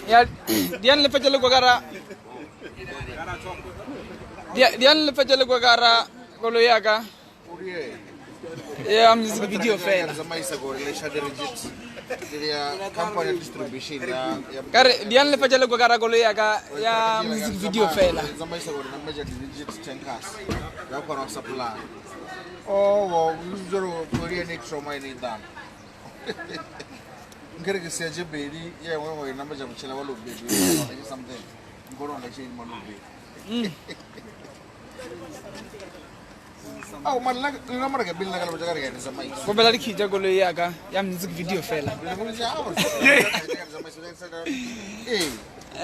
Ya dian le fajale ko gara. Dian le fajale ko gara ko lo yaga. Ya music video fela. Company distribution Kare dian le fajale ko gara ko lo yaga ya music video fela. Oh, usually Korean trauma in that. Get a surgery, baby. Yeah, when number of children will be something. Go on the chain, Malubi. Oh, my number of bill like a is a mic. Ko bela ki jago lo yaga ya music video fela. Hey,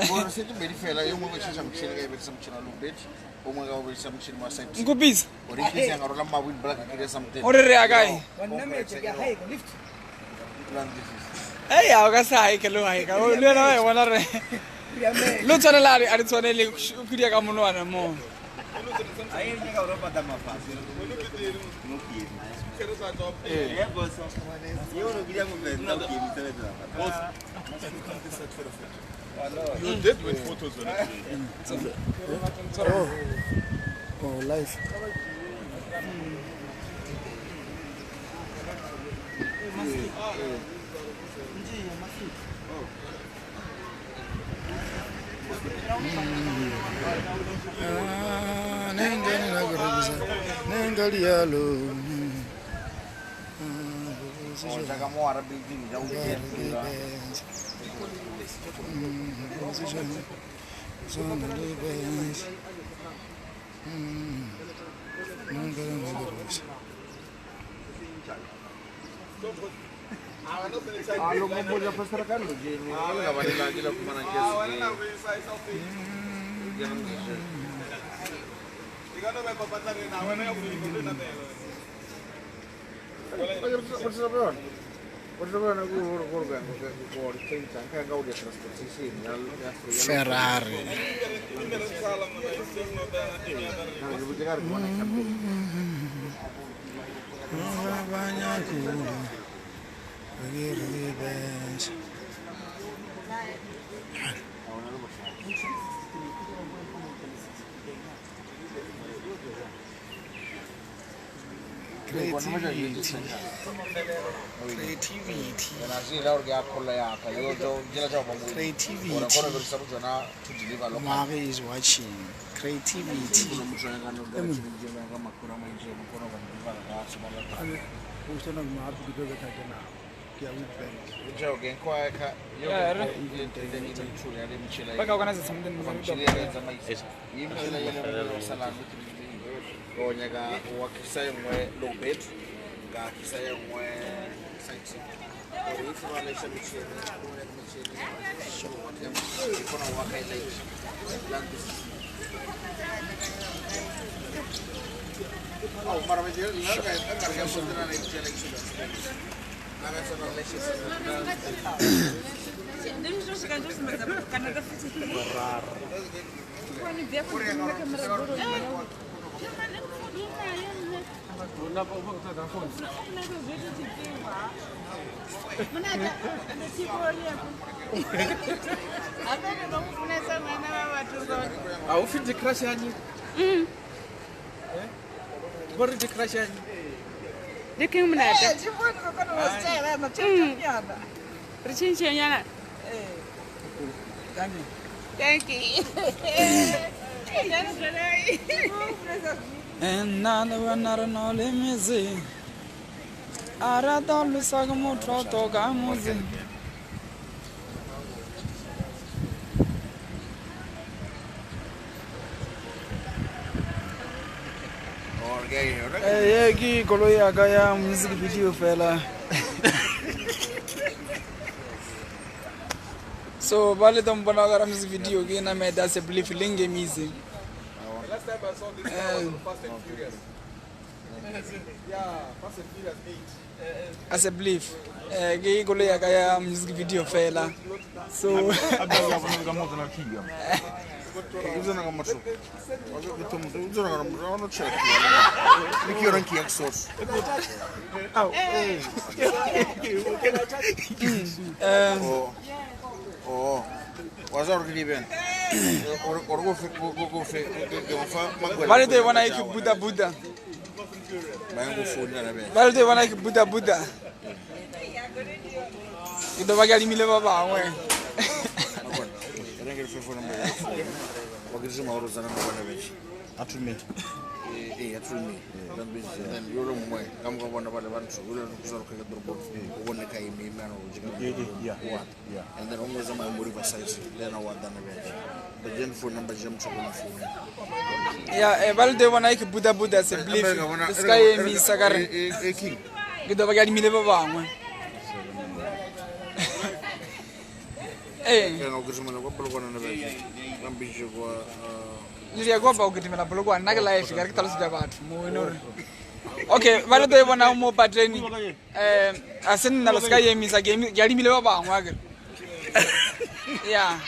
go to baby fella, you move some children with some children bitch. Oh my God, with some children must say. NKUPI. Or if you are a with black, something. Ore re agai. Hey, aga sai ke lo ai ka. O le na e wona re. Lo tsona la ari tsone le kudia ka monwana mo. Aí ele chega Europa da mafia. No que? É, gosto. Eu não queria mover, não que me televisão. You did with photos on it. Oh, life. Ferrari. Mari is watching. Creativity. Au fim de crash ani. Bora de crash ani. De quem Monada? É, de boa, não quero você, né? Não tinha nada. Precisa nada. Thank you. And nada wa nara no le meze. Ara dolu sagmo troto gamuze. Eh, ki kolo ya gaya music video fela. So bale tom banagara music video ki na me da se belief linge music. Last time I saw this Fast and Furious. Yeah, Fast and Furious 8. As a belief. Ki kolo ya gaya music video fela. So Uzona ngamaso. Uzona ngamaso. Ono check. Nikiona nkiya source. Oh. Was already been. Or go for Vale de wana iki Buddha. Vale de wana iki Buddha. Kido bagali mile baba we. And then almost my riverside, then I want the gen phone number jump to one phone. Yeah, valde wana iki Buddha se believe. Sky mi sagare. King. Kido bagali mile baba we. Eh. Kaya ukisema kwa polo kwa nebe. Ambisho kwa Liria kwa ba ukitimela polo kwa naga life kari talo sija bathu mo inore. Okay, vale de wana mo patreni. Asen na loska yemi sa game yali mile baba ngwa. Yeah.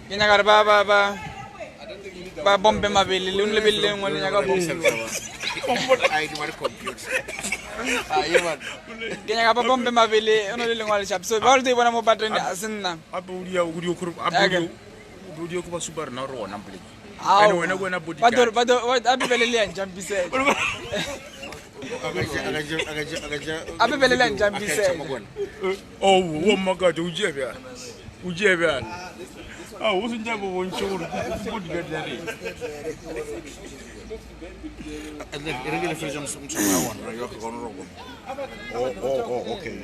Kenya garba ba bombe mabele lunle bele ngone nyaga bombe. I do want computer. Kenya garba bombe mabele ono le ngwale chap. So vale de wana mo patreni asen na. Abudia ugudio kuru abudio kuba super na ro na mbele. Awu. Wena kwena body. Bado abibelele njambise. Abibelele njambise. Oh, wo magato ujebya. Ujebya. Ah, usinjabo wonchuru body gadare. And then irregular freedom someone, right? Oh, okay.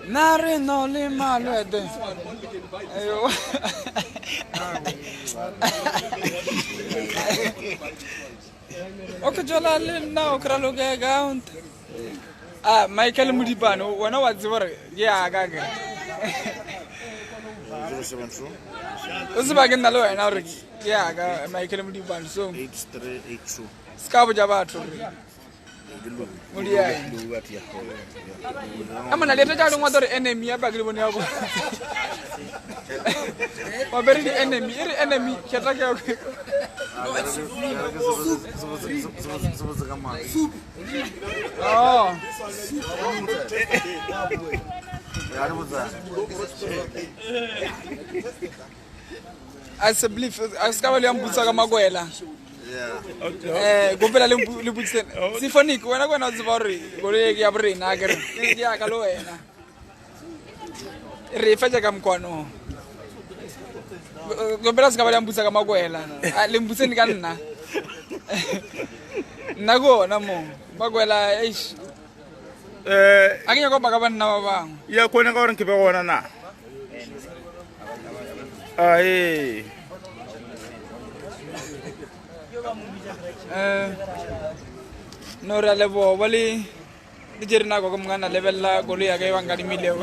Nare no le malo de. Ayo. Okay, jola le na okralo ga account. Ah, Michael Mudibano, wana wadziwara ya gaga. 072 Usibagen nalo ena ori. Ya ga Michael Mudibano so 8382. Skabu jabato. Mudia. Ama na leta jalo ngwadore enemy abagli boni yabo. Waberi di enemy, iri enemy ketake okay. Oh. As a belief, as kabali ambusa kama gwela. Yeah. Gopela le butsen. Symphonic wena kwena zibori goleki ya brain agere. Ke ya kalo wena. Re faja ka mkono. Gopela sikabali ambusa kama gwela. Le mbuseni ka nna. Nago namo. Bagwela eish. Akinya ko baka banna baba. Ya kona ka ron ke be gona na. Ai. Nora lebo wali dijerna ko ngana level la ko liya kay wangani milew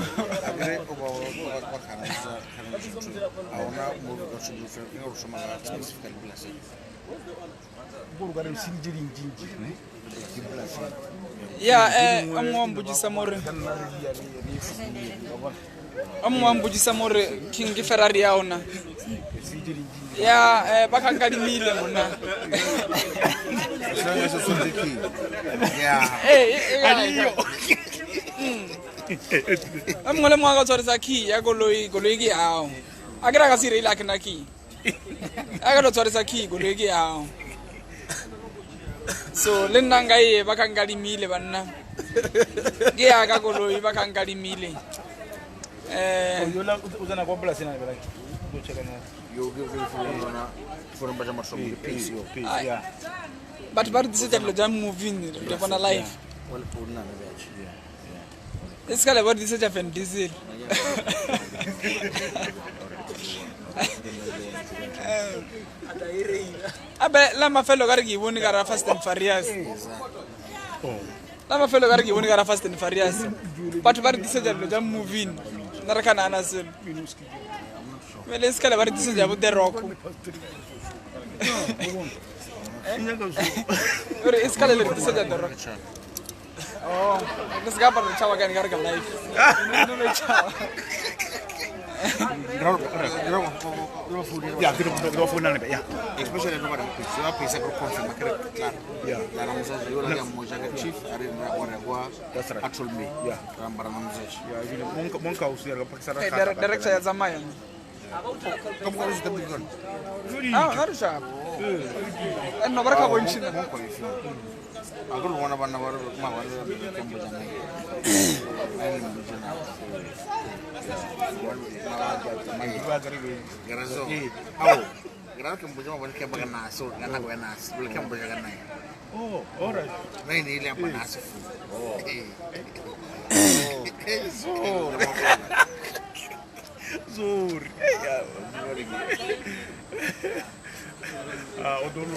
ya amwambuji samore kingi Ferrari yaona ya bakangani mile mona Amngole mwa tsore sa ki ya goloi ki ao. Akira ka sire ila kana ki. Akira tsore sa ki goloi ki ao. So lenna ngai bakangali mile banna. Ke aka goloi bakangali mile. Yola uzana kwa blasi na bela. Go check na. Yo for mbaja masomo peace yo. Yeah. But this is the jam moving the on live. Wala puna na bachi. It's called about this of and diesel. Abe lama fellow gargi woni gara Fast and Furious. Lama fellow gargi woni gara Fast and Furious. But about this is the jam moving. Narakana anasul. Well, it's called about this is about the rock. It's called about this is the rock. Oh, this guy but chawa gan garga life. Ya, kita phone nang ya. Especially no matter if you are paying for confirm claro. Yeah. La namusa yo la moja ka chief ari na kwa That's right. actual me. Yeah. Rambara namusa. Ya, ini monka usia pakisara. Direct saya zamaya. Kamu harus tetap bukan. Ah, harus siap. No baraka bonchi. Aku rumah mana baru mawar kamu jangan. Garazo. Aw. Gara kamu jangan balik ke bagan naso, karena gue nas. Balik kamu jangan naik. Oh, alright. Nah ini yang panas. Oh. Zur. Ya, ah, odolo.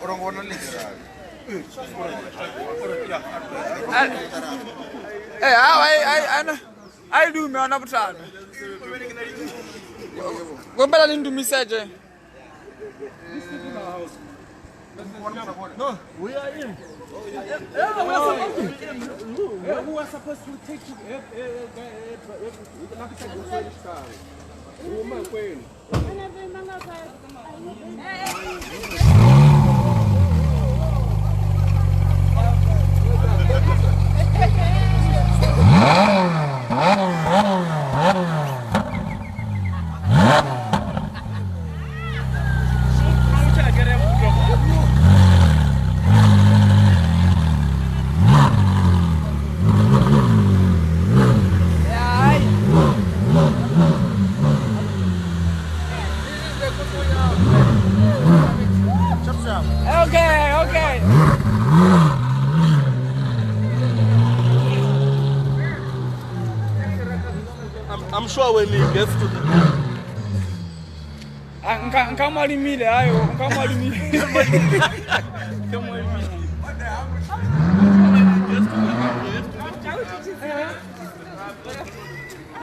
Orang warna lagi. I do me on a time. Go better into message. No, we are in. Who was supposed to take you? Okay. I'm sure when he gets to the Nkamali mile ayo, nkamali mile.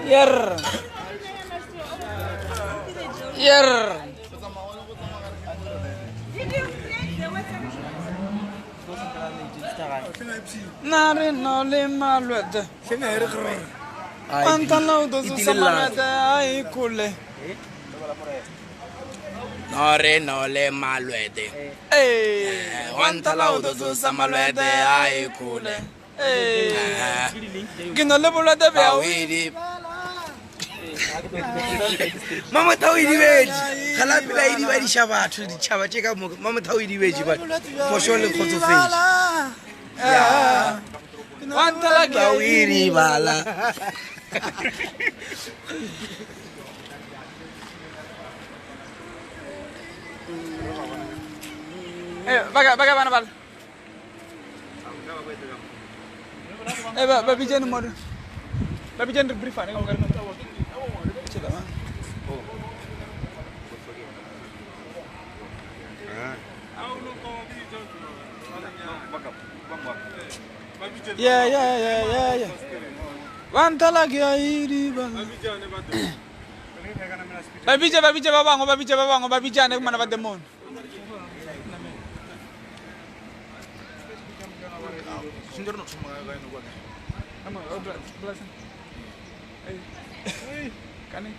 Yer. Nare no le malwete. Antana udozo samarate ai kule. Nore no le malwete. Antana udozo samarate ai kule. Kino le bulate be Tawidi. Mama tawidi veji. Khala pila idi ba di shaba thu di chaba cheka mo. Mama tawidi veji ba. For sure le khotso feji. Antala Tawidi bala. Baga bana bal. Babi jen mod. Babi jen brief ane ngam garna. Yeah. Wantala gya iri bal. Babi jen mana ba demon. Sundar no semua kayak nu gua. Ama belasan. Kani.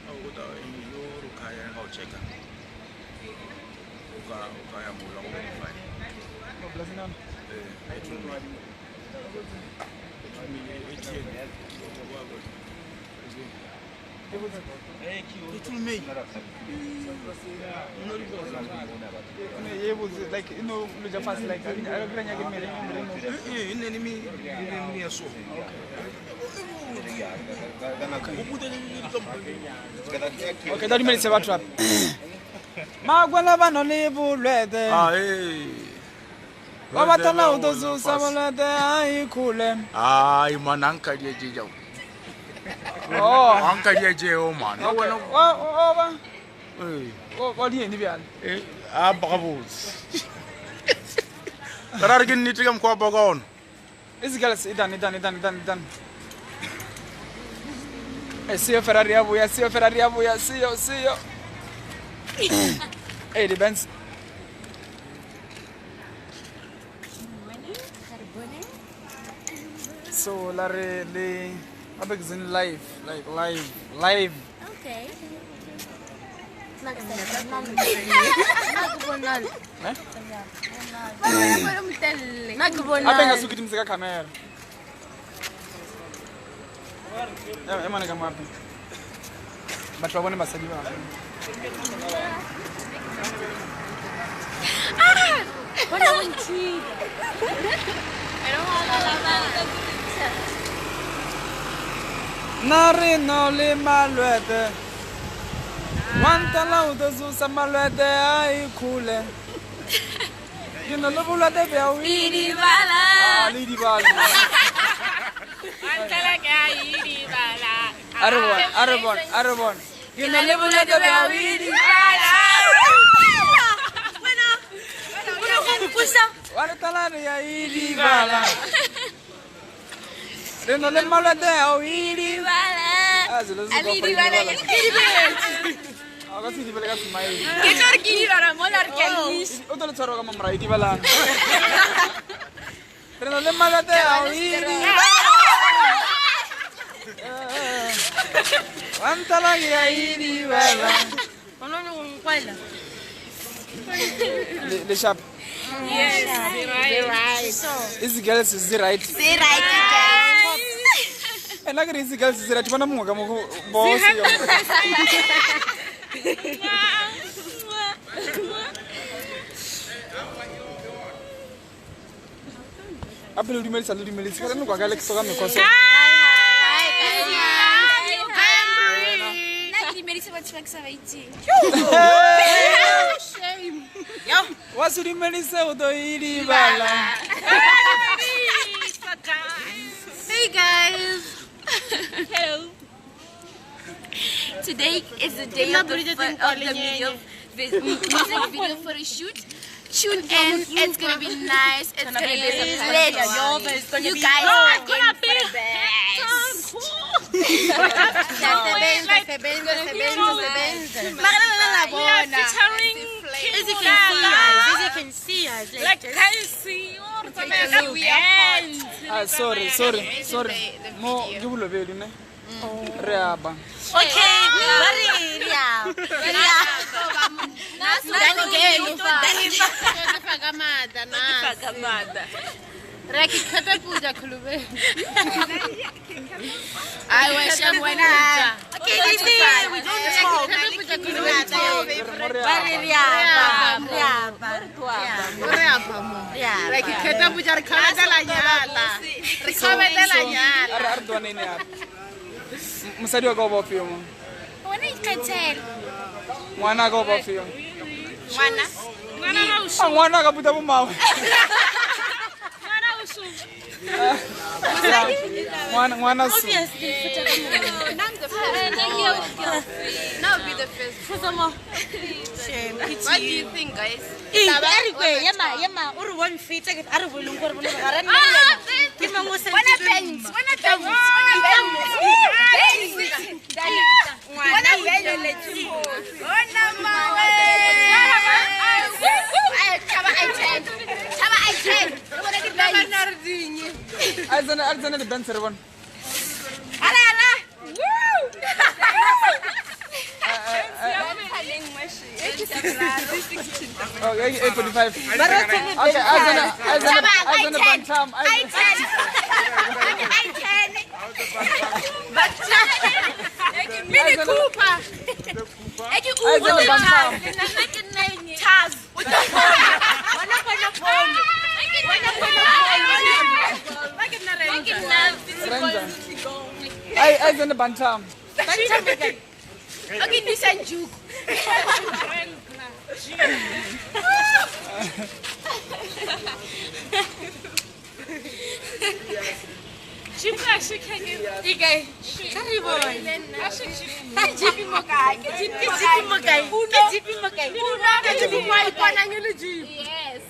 Oh, udah ini yuru kayak kau ceka. Kayak mulang wifi. Belasan. Itu me. It was like, you know, fast like I okay, 30 minutes about trap. Magwana bano lebu lede. Wabatana udozu sabalade ai kule. Ai mananka dia jejau. Oh, Anka dia jeo man. What do you need? Ababus. Tarargin ni tigam ko bagon. Is girls idan. See you Ferrari abuya, see you. Hey, the Benz. so Larry le abegzin live. Okay. Abenga sukithi msika camera. Emane kamapi. Batho ba bone basadi ba. Nare no le malwete. Wanta la utozusa malwete ai khule. You know, love la de bea Idi bala. Ah, Lady Bala. Antala ka idi bala. Arabon. You know, love la de bea idi bala. Wanta ya idi bala. You know, le malwete idi Bala. Azilo Idi bala. Idi bala. Aga sidi bala ka smile. Ke tor ki idi bala mo lar ke is. O to le tshwaro ka mamra idi bala. Pero le malwete idi. Wanta ya idi bala. Le sharp. Yes, right. These girls is right. Say right, guys. And like these girls is right. Bana munga mo boss yo. Apelo di melisa. Sika no kwa gale kisoka mekoso. Wasu di melisa uto idi bala. Hey guys. Hello. Today is the day of the music video photo shoot. Tune in. It's gonna be nice. It's gonna be lit. You guys are gonna be the best. As you can see us. Like Sorry. Mo gibulo veli ne. Reaba. okay. I wish I'm when okay, we Musadi wa ka ba fio mo. Wena ikhathela. Ngwana ka ba fio. Ngwana Ngwana ka buta bo mawe. Ngwana su. Now be the first. What do you think, guys? Arzana the benzer one. Okay, 8:45. Okay, Arzana Bantam. Mini Cooper. Arzana Bantam. Okay, Nissan Juke. Yes.